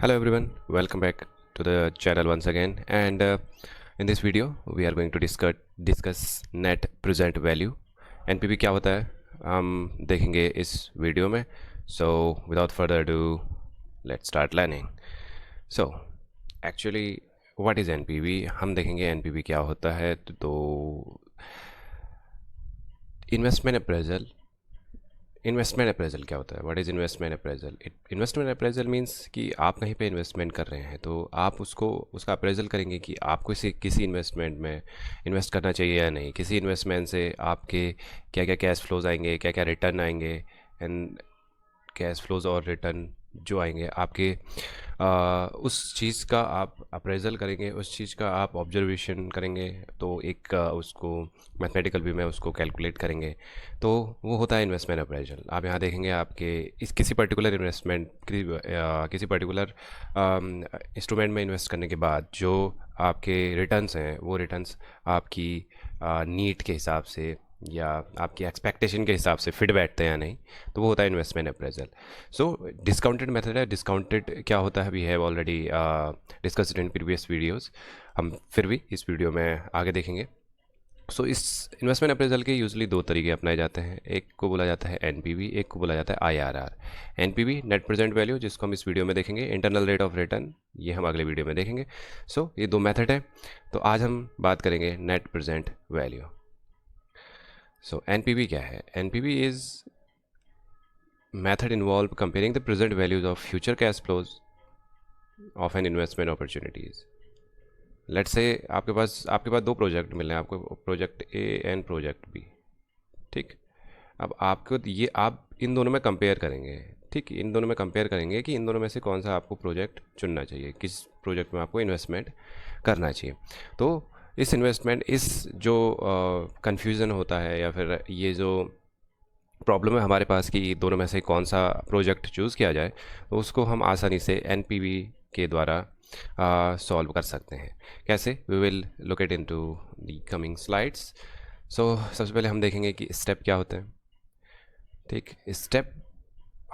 Hello everyone, welcome back to the channel once again. And in this video we are going to discuss net present value. NPV क्या होता है हम देखेंगे इस video में. So without further ado, let's start learning. So actually what is NPV? हम देखेंगे NPV क्या होता है. तो इन्वेस्टमेंट अप्रेजल क्या होता है? What is investment appraisal? Investment appraisal means कि आप कहीं पे इन्वेस्टमेंट कर रहे हैं तो आप उसका अप्रेजल करेंगे कि आपको किसी इन्वेस्टमेंट में इन्वेस्ट करना चाहिए या नहीं. किसी इन्वेस्टमेंट से आपके क्या क्या कैश फ्लोज आएंगे, क्या क्या रिटर्न आएंगे. एंड कैश फ्लोज और रिटर्न जो आएंगे आपके उस चीज़ का आप अप्रेजल करेंगे, उस चीज़ का आप ऑब्जर्वेशन करेंगे. तो एक उसको मैथमेटिकल वे में उसको कैलकुलेट करेंगे. तो वो होता है इन्वेस्टमेंट अप्रेजल. आप यहाँ देखेंगे आपके इस किसी पर्टिकुलर इन्वेस्टमेंट किसी पर्टिकुलर इंस्ट्रूमेंट में इन्वेस्ट करने के बाद जो आपके रिटर्न्स हैं वो रिटर्न्स आपकी नीड के हिसाब से या आपकी एक्सपेक्टेशन के हिसाब से फिट बैठते हैं या नहीं. तो वो होता है investment appraisal. So discounted method है. डिस्काउंटेड क्या होता है we have already discussed in previous videos. हम फिर भी इस वीडियो में आगे देखेंगे. सो इस इन्वेस्टमेंट अप्रेजल के यूजली दो तरीके अपनाए जाते हैं. एक को बोला जाता है एनपीवी, एक को बोला जाता है IRR. NPV net present value, जिसको हम इस वीडियो में देखेंगे. इंटरनल रेट ऑफ रिटर्न, ये हम अगले वीडियो में देखेंगे. सो ये दो मेथड है. तो आज हम बात करेंगे net present value. So NPV क्या है? NPV is method involved comparing the present values of future cash flows of an investment opportunities. Let's say आपके पास दो प्रोजेक्ट मिले हैं आपको, project A and project B. ठीक. अब आपको ये आप इन दोनों में कंपेयर करेंगे. ठीक, इन दोनों में कंपेयर करेंगे कि इन दोनों में से कौन सा आपको प्रोजेक्ट चुनना चाहिए, किस प्रोजेक्ट में आपको इन्वेस्टमेंट करना चाहिए. तो इस जो कन्फ्यूज़न होता है या फिर ये जो प्रॉब्लम है हमारे पास कि दोनों में से कौन सा प्रोजेक्ट चूज़ किया जाए, तो उसको हम आसानी से एनपीवी के द्वारा सॉल्व कर सकते हैं. कैसे? We will look it into the coming slides. So सबसे पहले हम देखेंगे कि स्टेप क्या होते हैं. ठीक, स्टेप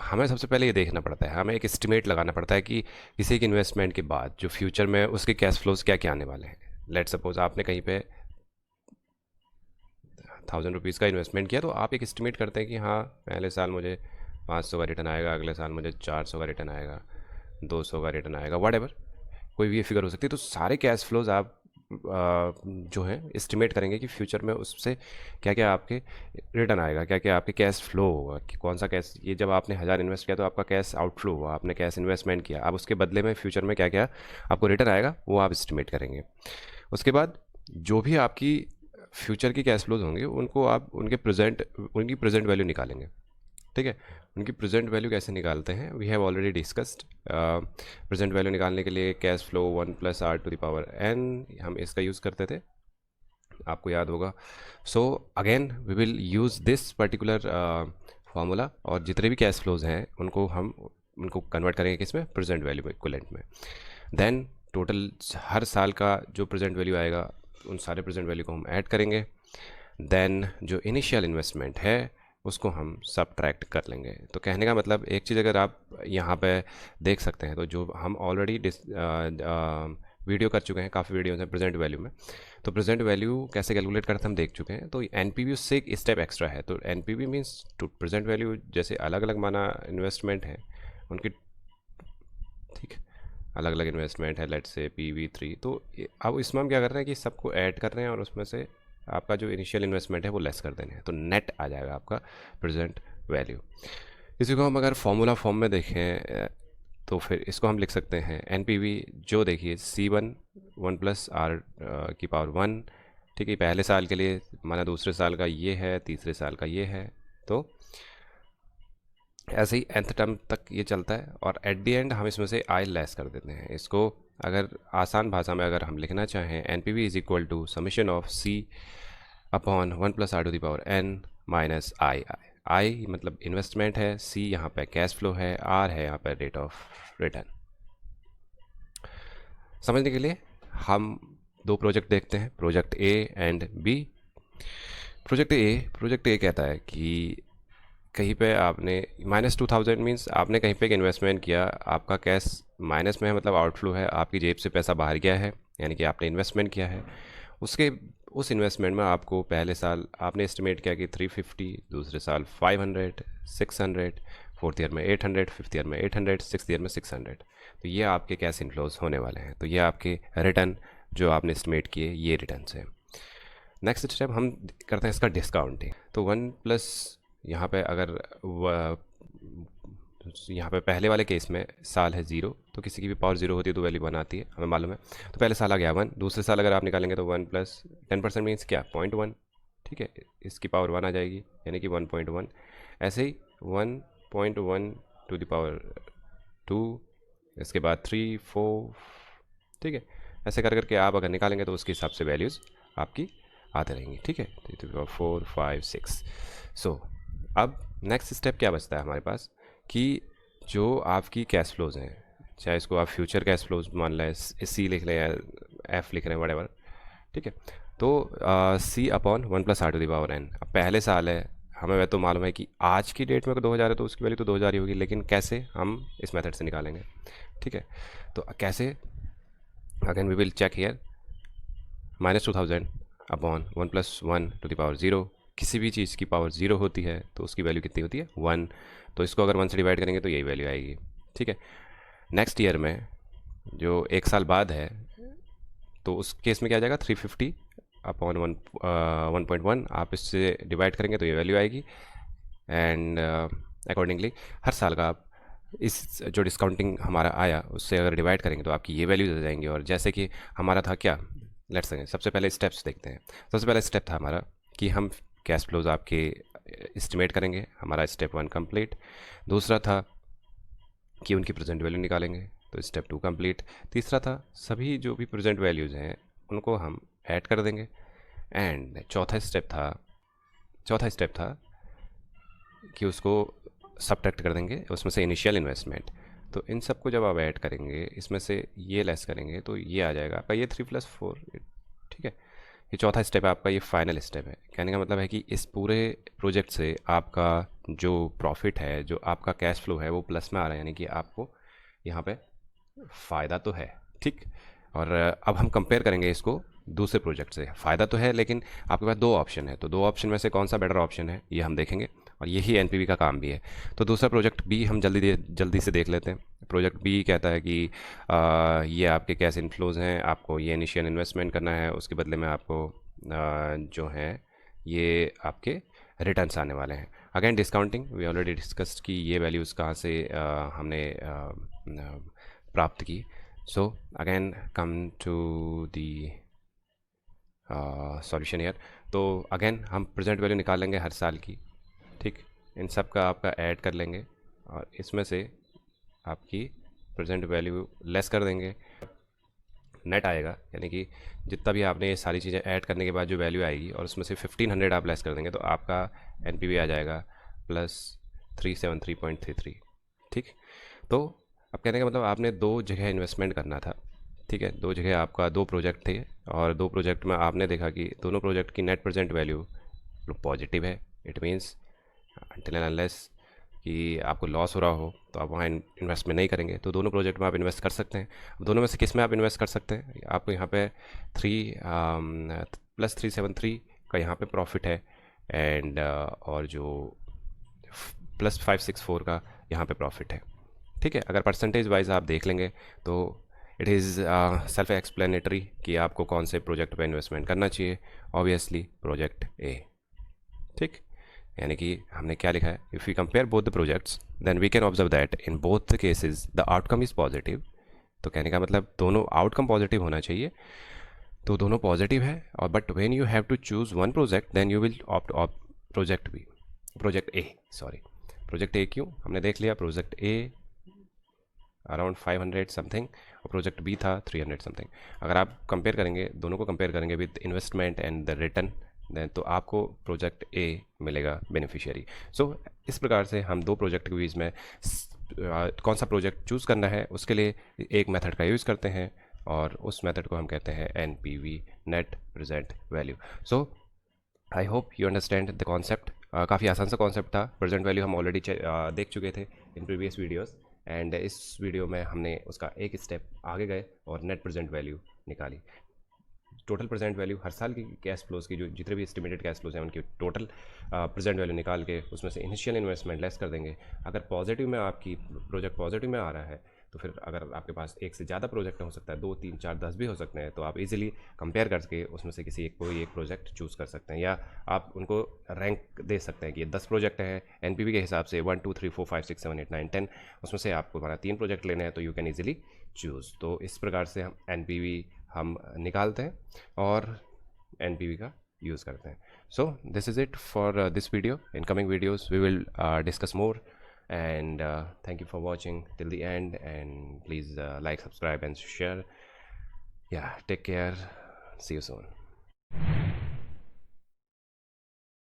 हमें सबसे पहले ये देखना पड़ता है, हमें एक एस्टिमेट लगाना पड़ता है कि किसी के इन्वेस्टमेंट के बाद जो फ्यूचर में उसके कैश फ्लोज क्या क्या आने वाले हैं. लेट सपोज आपने कहीं पे 1000 रुपीज़ का इन्वेस्टमेंट किया, तो आप एक एस्टिमेट करते हैं कि हाँ पहले साल मुझे 500 का रिटर्न आएगा, अगले साल मुझे 400 का रिटर्न आएगा, 200 का रिटर्न आएगा, व्हाटएवर कोई भी फिगर हो सकती है. तो सारे कैश फ्लोज आप जो है एस्टिमेट करेंगे कि फ्यूचर में उससे क्या क्या आपके रिटर्न आएगा, क्या क्या आपके कैश फ्लो होगा, कि कौन सा कैश. ये जब आपने 1000 इन्वेस्ट किया तो आपका कैश आउटफ्लो हुआ, आपने कैश इन्वेस्टमेंट किया, अब उसके बदले में फ्यूचर में क्या क्या आपको रिटर्न आएगा वो आप एस्टिमेट करेंगे. उसके बाद जो भी आपकी फ्यूचर की कैश फ्लोज होंगे उनको आप उनकी प्रेजेंट वैल्यू निकालेंगे. ठीक है, उनकी प्रेजेंट वैल्यू कैसे निकालते हैं we have already discussed. Present value निकालने के लिए कैश फ्लो 1+r⁴n हम इसका यूज़ करते थे, आपको याद होगा. So again we will use this particular formula, और जितने भी कैश फ्लोज हैं उनको कन्वर्ट करेंगे किसमें, प्रेजेंट वैल्यू इक्विवेलेंट में. देन टोटल हर साल का जो प्रेजेंट वैल्यू आएगा उन सारे प्रेजेंट वैल्यू को हम ऐड करेंगे. देन जो इनिशियल इन्वेस्टमेंट है उसको हम सब्ट्रैक्ट कर लेंगे. तो कहने का मतलब एक चीज़ अगर आप यहाँ पे देख सकते हैं, तो जो हम ऑलरेडी वीडियो कर चुके हैं, काफ़ी वीडियोस हैं प्रेजेंट वैल्यू में. तो प्रेजेंट वैल्यू कैसे कैलकुलेट करते हम देख चुके हैं. तो एनपीवी उससे एक स्टेप एक्स्ट्रा है. तो NPV means to present value, जैसे अलग अलग माना इन्वेस्टमेंट है उनकी, ठीक, अलग अलग इन्वेस्टमेंट है, लेट्स से PV3. तो अब इसमें हम क्या कर रहे हैं कि सबको ऐड कर रहे हैं और उसमें से आपका जो इनिशियल इन्वेस्टमेंट है वो लेस कर देने हैं. तो नेट आ जाएगा आपका प्रेजेंट वैल्यू. इसी को हम अगर फॉर्मूला फॉर्म में देखें तो फिर इसको हम लिख सकते हैं NPV, जो देखिए C1 1+r⁴1. ठीक है, पहले साल के लिए माना, दूसरे साल का ये है, तीसरे साल का ये है. तो ऐसे ही nth टर्म तक ये चलता है, और एट दी एंड हम इसमें से आई लेस कर देते हैं. इसको अगर आसान भाषा में अगर हम लिखना चाहें, NPV is equal to summation of C upon 1+r⁴n minus I मतलब इन्वेस्टमेंट है, C यहाँ पे कैश फ्लो है, R है यहाँ पे रेट ऑफ रिटर्न. समझने के लिए हम दो प्रोजेक्ट देखते हैं, project A and B. Project A कहता है कि कहीं पे आपने -2000 मीन्स आपने कहीं पे एक इन्वेस्टमेंट किया, आपका कैश माइनस में है, मतलब आउटफ्लो है, आपकी जेब से पैसा बाहर गया है, यानी कि आपने इन्वेस्टमेंट किया है। उसके उस इन्वेस्टमेंट में आपको पहले साल आपने एस्टिमेट किया कि 350, दूसरे साल 500, 600, फोर्थ ईयर में 800, फिफ्थ ईयर में 800, सिक्स्थ ईयर में 600। तो ये आपके कैश इनफ्लोज होने वाले हैं। तो ये आपके रिटर्न जो आपने एस्टिमेट किए, ये रिटर्न है। नेक्स्ट स्टेप हम करते हैं इसका डिस्काउंटिंग। तो 1 प्लस यहाँ पे अगर यहाँ पे पहले वाले केस में साल है 0, तो किसी की भी पावर 0 होती है तो वैल्यू 1 आती है, हमें मालूम है। तो पहले साल आ गया 1, दूसरे साल अगर आप निकालेंगे तो 1 प्लस 10% मीन्स क्या, 0.1। ठीक है, इसकी पावर 1 आ जाएगी, यानी कि 1.1। ऐसे ही 1.1 टू द पावर 2, इसके बाद 3, 4। ठीक है, ऐसे कर करके आप अगर निकालेंगे तो उसके हिसाब से वैल्यूज़ आपकी आते रहेंगी। ठीक है, 3, 4, 5, 6। सो अब नेक्स्ट स्टेप क्या बचता है हमारे पास कि जो आपकी कैश फ्लोज हैं, चाहे इसको आप फ्यूचर कैश फ्लोज मान लें, सी लिख लें या एफ लिख रहे हैं, वटेवर। ठीक है, तो C upon 1 plus R to the power N. अब पहले साल है, हमें वह तो मालूम है कि आज की डेट में 2000 है तो उसकी वैल्यू तो 2000 ही होगी, लेकिन कैसे हम इस मेथड से निकालेंगे। ठीक है, तो कैसे, again we will check here, -2000 upon 1 plus 1 to the power 0। किसी भी चीज़ की पावर 0 होती है तो उसकी वैल्यू कितनी होती है, 1। तो इसको अगर 1 से डिवाइड करेंगे तो यही वैल्यू आएगी। ठीक है, नेक्स्ट ईयर में जो एक साल बाद है तो उस केस में क्या आ जाएगा, 350 अपॉन 1.1। आप इससे डिवाइड करेंगे तो ये वैल्यू आएगी। एंड अकॉर्डिंगली हर साल का आप इस जो डिस्काउंटिंग हमारा आया उससे अगर डिवाइड करेंगे तो आपकी ये वैल्यूज आ जाएंगी। और जैसे कि हमारा था क्या, लेट्स से सबसे पहले स्टेप्स देखते हैं। सबसे पहला स्टेप था हमारा कि हम कैश फ्लोज आपके एस्टिमेट करेंगे, हमारा स्टेप 1 कंप्लीट। दूसरा था कि उनकी प्रेजेंट वैल्यू निकालेंगे, तो स्टेप 2 कंप्लीट। तीसरा था सभी जो भी प्रेजेंट वैल्यूज़ हैं उनको हम ऐड कर देंगे। एंड चौथा स्टेप था कि उसको सब्ट्रैक्ट कर देंगे उसमें से इनिशियल इन्वेस्टमेंट। तो इन सब को जब आप ऐड करेंगे, इसमें से ये लेस करेंगे तो ये आ जाएगा आपका ये 3 + 4। ठीक है, ये चौथा स्टेप है आपका, ये फाइनल स्टेप है। कहने का मतलब है कि इस पूरे प्रोजेक्ट से आपका जो प्रॉफिट है, जो आपका कैश फ्लो है, वो प्लस में आ रहा है, यानी कि आपको यहाँ पे फ़ायदा तो है। ठीक, और अब हम कंपेयर करेंगे इसको दूसरे प्रोजेक्ट से। फ़ायदा तो है, लेकिन आपके पास 2 ऑप्शन है, तो 2 ऑप्शन में से कौन सा बेटर ऑप्शन है ये हम देखेंगे, और यही एनपीवी का काम भी है। तो दूसरा प्रोजेक्ट बी हम जल्दी से देख लेते हैं। प्रोजेक्ट बी कहता है कि ये आपके कैश इनफ्लोज हैं, आपको ये इनिशियल इन्वेस्टमेंट करना है, उसके बदले में आपको जो है ये आपके रिटर्न्स आने वाले हैं। Again discounting we already discussed कि ये वैल्यूज़ कहाँ से हमने प्राप्त की। So again come to the solution year. तो अगेन हम प्रेजेंट वैल्यू निकाल लेंगे हर साल की। ठीक, इन सब का आपका ऐड कर लेंगे और इसमें से आपकी प्रेजेंट वैल्यू लेस कर देंगे, नेट आएगा, यानी कि जितना भी आपने ये सारी चीज़ें ऐड करने के बाद जो वैल्यू आएगी और उसमें से 1500 आप लेस कर देंगे तो आपका एनपीवी आ जाएगा +373.33। ठीक, तो अब कहने का मतलब आपने 2 जगह इन्वेस्टमेंट करना था। ठीक है, 2 जगह आपका 2 प्रोजेक्ट थे और 2 प्रोजेक्ट में आपने देखा कि दोनों प्रोजेक्ट की नेट प्रेजेंट वैल्यू पॉजिटिव है। It means until and unless कि आपको लॉस हो रहा हो तो आप वहाँ इन्वेस्टमेंट नहीं करेंगे। तो दोनों प्रोजेक्ट में आप इन्वेस्ट कर सकते हैं। दोनों में से किस में आप इन्वेस्ट कर सकते हैं, आपको यहाँ पे 3+373 का यहाँ पे प्रॉफिट है, एंड और जो +564 का यहाँ पे प्रॉफिट है। ठीक है, अगर परसेंटेज वाइज आप देख लेंगे तो इट इज़ सेल्फ एक्सप्लेनेटरी कि आपको कौन से प्रोजेक्ट पे इन्वेस्टमेंट करना चाहिए। Obviously project A. ठीक, यानी कि हमने क्या लिखा है, if you compare both the projects then we can observe that in both the cases the outcome is positive. तो कहने का मतलब दोनों आउटकम पॉजिटिव होना चाहिए, तो दोनों पॉजिटिव है। और but when you have to choose one project then you will opt project A. Sorry, project A क्यों, हमने देख लिया प्रोजेक्ट ए अराउंड 500 समथिंग और प्रोजेक्ट बी था 300 समथिंग। अगर आप कंपेयर करेंगे, दोनों को कंपेयर करेंगे with investment and the return, then तो आपको प्रोजेक्ट ए मिलेगा बेनिफिशियरी। सो इस प्रकार से हम 2 प्रोजेक्ट के बीच में कौन सा प्रोजेक्ट चूज़ करना है उसके लिए एक मेथड का यूज़ करते हैं और उस मेथड को हम कहते हैं NPV, net present value. So I hope you understand the concept काफ़ी आसान सा कॉन्सेप्ट था। प्रेजेंट वैल्यू हम ऑलरेडी देख चुके थे इन प्रीवियस वीडियोस, एंड इस वीडियो में हमने उसका एक स्टेप आगे गए और नेट प्रेजेंट वैल्यू निकाली। टोटल प्रेजेंट वैल्यू हर साल की कैश फ्लोज की जो जितने भी एस्टिमेटेड कैश फ्लोज हैं उनकी टोटल प्रेजेंट वैल्यू निकाल के उसमें से इनिशियल इन्वेस्टमेंट लेस कर देंगे। अगर पॉजिटिव में आपकी प्रोजेक्ट पॉजिटिव में आ रहा है तो फिर अगर आपके पास एक से ज़्यादा प्रोजेक्ट हो सकता है, 2 3 4 10 भी हो सकते हैं, तो आप इजीली कंपेयर करके उसमें से किसी एक कोई एक प्रोजेक्ट चूज़ कर सकते हैं, या आप उनको रैंक दे सकते हैं कि ये 10 प्रोजेक्ट हैं एनपीवी के हिसाब से 1 2 3 4 5 6 7 8 9 10, उसमें से आपको हमारा 3 प्रोजेक्ट लेने हैं तो यू कैन ईजिली चूज़। तो इस प्रकार से हम एनपीवी हम निकालते हैं और एनपीवी का यूज़ करते हैं। So this is it for this video. In coming videos we will discuss more, and thank you for watching till the end, and please like, subscribe and share. Yeah, take care, see you soon.